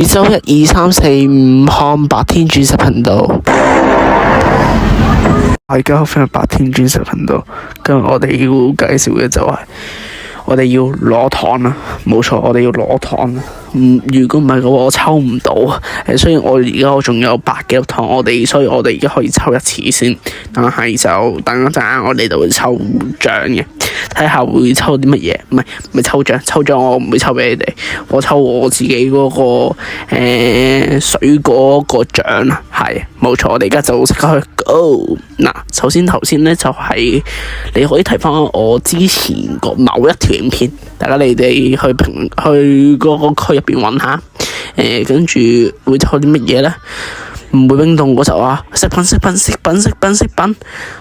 每周1、2、3、4、5看白天鑽石頻道。大家好，歡迎白天鑽石頻道。今日我哋要介紹嘅就係我哋要攞糖啦，冇錯，我哋要攞糖啦。如果唔係嘅話，我抽唔到。雖然我仲有100幾粒糖，所以我哋而家可以抽一次先。但係就等一陣，我哋就會抽獎嘅，睇下會抽啲乜嘢。唔係抽獎，抽獎我唔會抽俾你哋，我抽我自己嗰個水果個獎啦。係冇錯，我哋而家就即刻去 go。嗱，首先頭先咧就係你可以睇翻我之前個某一條影片，大家你哋去嗰個區入邊揾下，跟住會抽啲乜嘢咧？唔會冰凍嗰時候啊，飾品。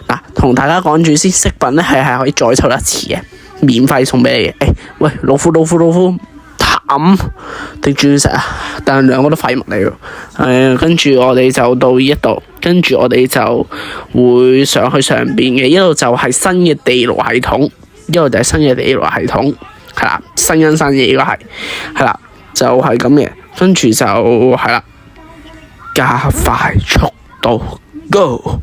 嗱，同大家講住先，飾品咧係可以再抽一次嘅，免費送俾你嘅。喂，老虎，淡定鑽石啊！但係兩個都廢物嚟嘅。跟住我哋就到呢一度，跟住我哋就會上去上邊嘅，一度就係新嘅地牢系統，一度就係新嘅地牢系統，係啦，新嘅應該係啦，就係咁嘅。跟住就係啦，加快速度 ，go！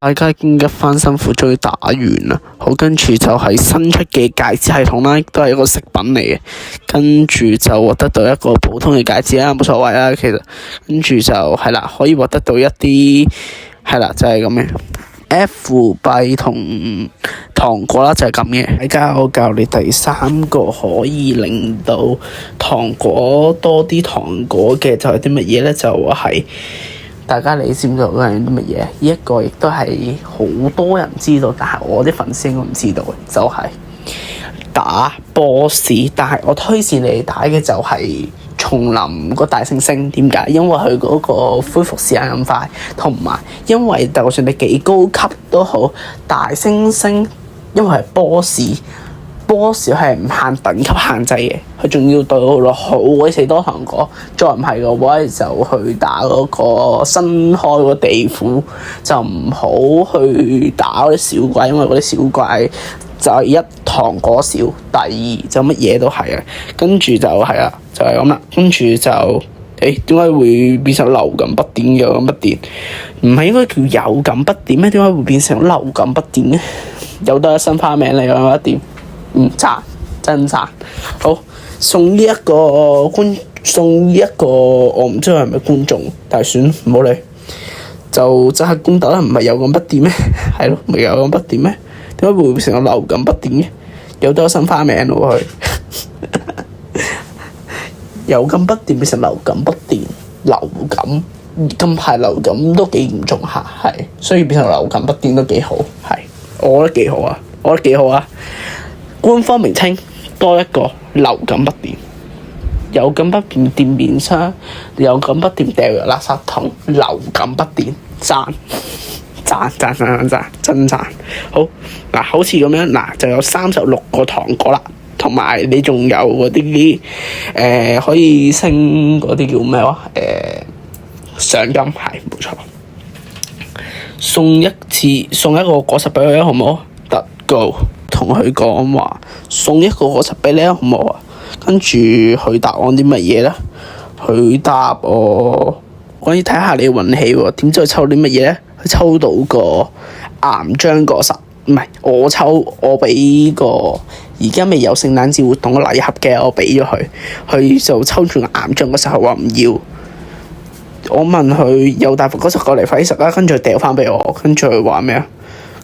大家已經一番辛苦終於打完啦，好，跟住就係新出嘅戒指系統啦，亦都係一個飾品嚟嘅。跟住就獲得到一個普通嘅戒指啦，冇所謂啦，其實跟住就係啦，可以獲得到一啲係啦，就係咁嘅 F 幣同糖果啦，就係咁嘅。而家我教你第3個可以令到糖果多啲糖果嘅就係啲乜嘢咧？就係大家你知唔知道嗰樣啲乜嘢？呢一個亦都係好多人知道，但係我啲粉絲應該唔知道嘅，就係打 boss。但係我推薦你哋打嘅就係叢林個大猩猩。點解？因為佢嗰個恢復時間咁快，同埋因為就算你幾高級都好，大猩猩因為係 boss 係唔限等級限制嘅，佢仲要對落好鬼死多糖果。再唔係嘅話，就去打嗰個新開個地府，就唔好去打嗰啲小怪，因為嗰啲小怪就係一糖果少，第二就乜嘢都係啊。跟住就係啊，就係咁啦。跟住就點解會變成流感不點嘅咁不點？唔係應該叫有感不點咩？點解會變成流感不點咧？有得新花名嚟嘅一點。讚，真讚。好，送呢一個我唔知係咪觀眾，但係算唔好理，就真係公道啦。唔係有咁不點咩？係咯，咪有咁不點咩？點解會變成個流感不點嘅？有得新花名咯佢。有感不電變成流感不電，流感近排流感都幾嚴重下，係，所以變成流感不電都幾好，係，我覺得幾好啊，官方名稱多一個流感不電，有感不電電面霜，有感不電掉入垃圾桶，流感不電讚，真讚。好嗱，好似咁樣嗱，就有36個糖果啦，同埋你仲有嗰啲可以升嗰啲叫咩話賞金，係冇錯。送一個果實俾佢啊，好唔好？得 go，同佢講話送一個果實俾你啊，好唔好啊？跟住佢答我啲乜嘢咧？佢答我關於睇下你運氣喎，點知佢抽啲乜嘢咧？佢抽到個岩漿果實，唔係我俾個而家未有聖誕節活動嘅禮盒嘅，我俾咗佢，佢就抽住個岩漿果實，佢話唔要。我問佢有大副果實過嚟快啲食啦，跟住佢掉翻俾我，跟住佢話咩啊？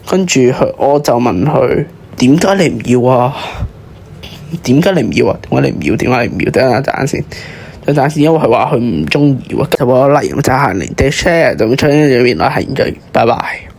跟住我就問佢點解你唔要啊？點解你唔要？等陣先，因為佢話佢唔中意喎。就我例如就係零 share 就出現原來係唔對，拜拜。